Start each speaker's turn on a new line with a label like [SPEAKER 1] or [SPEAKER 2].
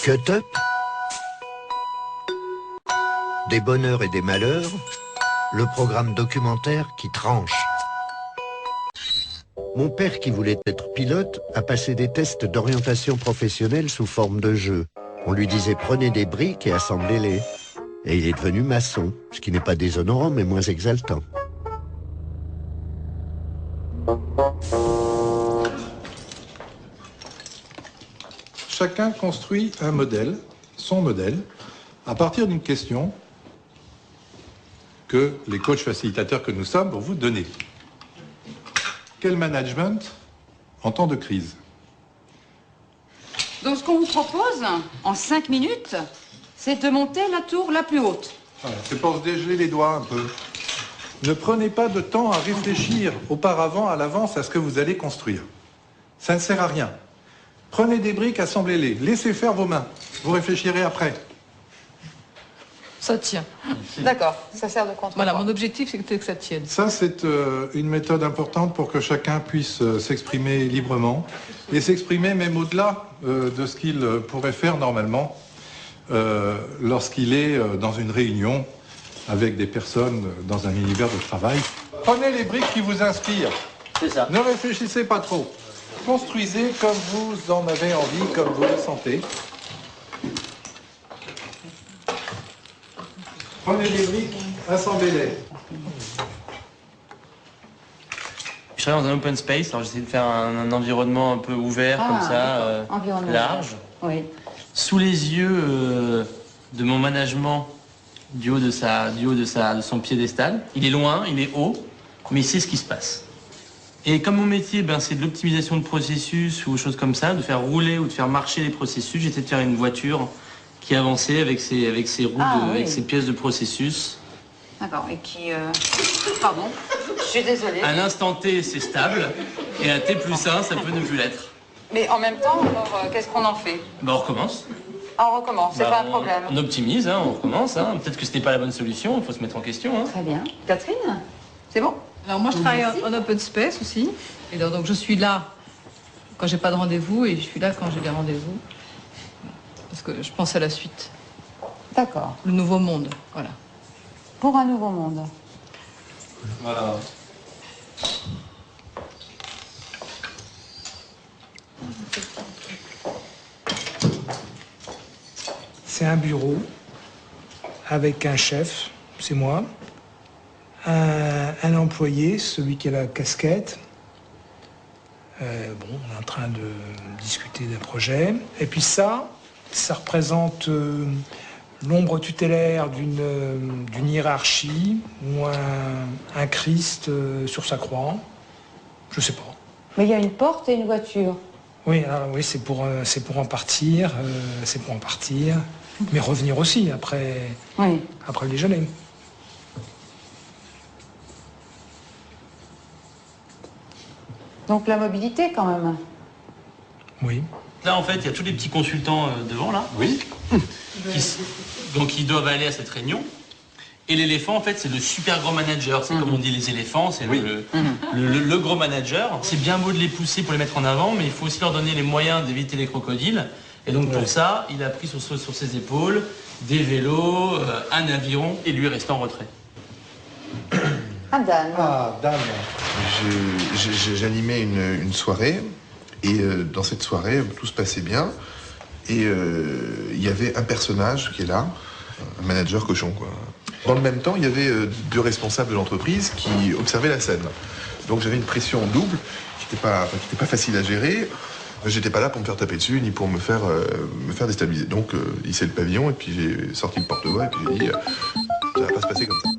[SPEAKER 1] Cut Up. Des bonheurs et des malheurs, le programme documentaire qui tranche. Mon père, qui voulait être pilote, a passé des tests d'orientation professionnelle sous forme de jeu. On lui disait prenez des briques et assemblez-les. Et il est devenu maçon, ce qui n'est pas déshonorant mais moins exaltant.
[SPEAKER 2] Chacun construit un modèle, son modèle, à partir d'une question que les coachs facilitateurs que nous sommes vont vous donner. Quel management en temps de crise?
[SPEAKER 3] Donc ce qu'on vous propose, en 5 minutes, c'est de monter la tour la plus haute.
[SPEAKER 2] Voilà, c'est pour se dégeler les doigts un peu. Ne prenez pas de temps à réfléchir auparavant, à l'avance, à ce que vous allez construire. Ça ne sert à rien. Prenez des briques, assemblez-les. Laissez faire vos mains. Vous réfléchirez après.
[SPEAKER 4] Ça tient.
[SPEAKER 3] D'accord, ça sert de contre.
[SPEAKER 4] Voilà, mon objectif, c'est que ça tienne.
[SPEAKER 2] Ça, c'est une méthode importante pour que chacun puisse s'exprimer librement et s'exprimer même au-delà de ce qu'il pourrait faire normalement lorsqu'il est dans une réunion avec des personnes dans un univers de travail. Prenez les briques qui vous inspirent.
[SPEAKER 5] C'est ça.
[SPEAKER 2] Ne réfléchissez pas trop. Construisez comme vous en avez envie, comme vous le sentez. Prenez les briques, assemblez-les.
[SPEAKER 5] Je travaille dans un open space, alors j'essaie de faire un environnement un peu ouvert, comme ça, large.
[SPEAKER 3] Oui.
[SPEAKER 5] Sous les yeux de mon management, du haut de son piédestal. Il est loin, il est haut, mais il sait ce qui se passe. Et comme mon métier, c'est de l'optimisation de processus ou choses comme ça, de faire rouler ou de faire marcher les processus, j'essaie de faire une voiture qui avançait avec ses roues, avec ses pièces de processus.
[SPEAKER 3] D'accord, et qui... Pardon, je suis désolée.
[SPEAKER 5] À l'instant T, c'est stable, et à T+1, ça peut ne plus l'être.
[SPEAKER 3] Mais en même temps, alors, qu'est-ce qu'on en fait?
[SPEAKER 5] On recommence.
[SPEAKER 3] Ah, on recommence, c'est pas un problème.
[SPEAKER 5] On optimise, on recommence. Peut-être que ce n'est pas la bonne solution, il faut se mettre en question.
[SPEAKER 3] Très bien. Catherine, c'est bon?
[SPEAKER 4] Alors moi, je travaille en open space aussi. Et donc, je suis là quand j'ai pas de rendez-vous et je suis là quand j'ai des rendez-vous. Parce que je pense à la suite.
[SPEAKER 3] D'accord.
[SPEAKER 4] Le nouveau monde, voilà.
[SPEAKER 3] Pour un nouveau monde.
[SPEAKER 2] Voilà.
[SPEAKER 6] C'est un bureau avec un chef, c'est moi, un employé, celui qui a la casquette. On est en train de discuter d'un projet. Et puis ça représente l'ombre tutélaire d'une hiérarchie ou un Christ sur sa croix. Je sais pas.
[SPEAKER 3] Mais il y a une porte et une voiture.
[SPEAKER 6] Oui, oui, c'est pour en partir, mais revenir aussi après le déjeuner.
[SPEAKER 3] Donc la mobilité quand même.
[SPEAKER 6] Oui.
[SPEAKER 5] Là, en fait, il y a tous les petits consultants devant, là.
[SPEAKER 2] Oui.
[SPEAKER 5] Donc, ils doivent aller à cette réunion. Et l'éléphant, en fait, c'est le super gros manager. C'est comme on dit les éléphants, c'est le gros manager. C'est bien beau de les pousser pour les mettre en avant, mais il faut aussi leur donner les moyens d'éviter les crocodiles. Et donc, pour ça, il a pris sur ses épaules des vélos, un avion, et lui reste en retrait.
[SPEAKER 3] Ah, Dan.
[SPEAKER 2] Ah, Dan.
[SPEAKER 7] J'animais une soirée, et dans cette soirée, tout se passait bien. Et il y avait un personnage qui est là, un manager cochon, quoi. Dans le même temps, il y avait deux responsables de l'entreprise qui observaient la scène. Donc j'avais une pression double qui n'était pas facile à gérer. J'étais pas là pour me faire taper dessus, ni pour me faire déstabiliser. Donc il hissait le pavillon, et puis j'ai sorti le porte-voix, et puis j'ai dit ça va pas se passer comme ça.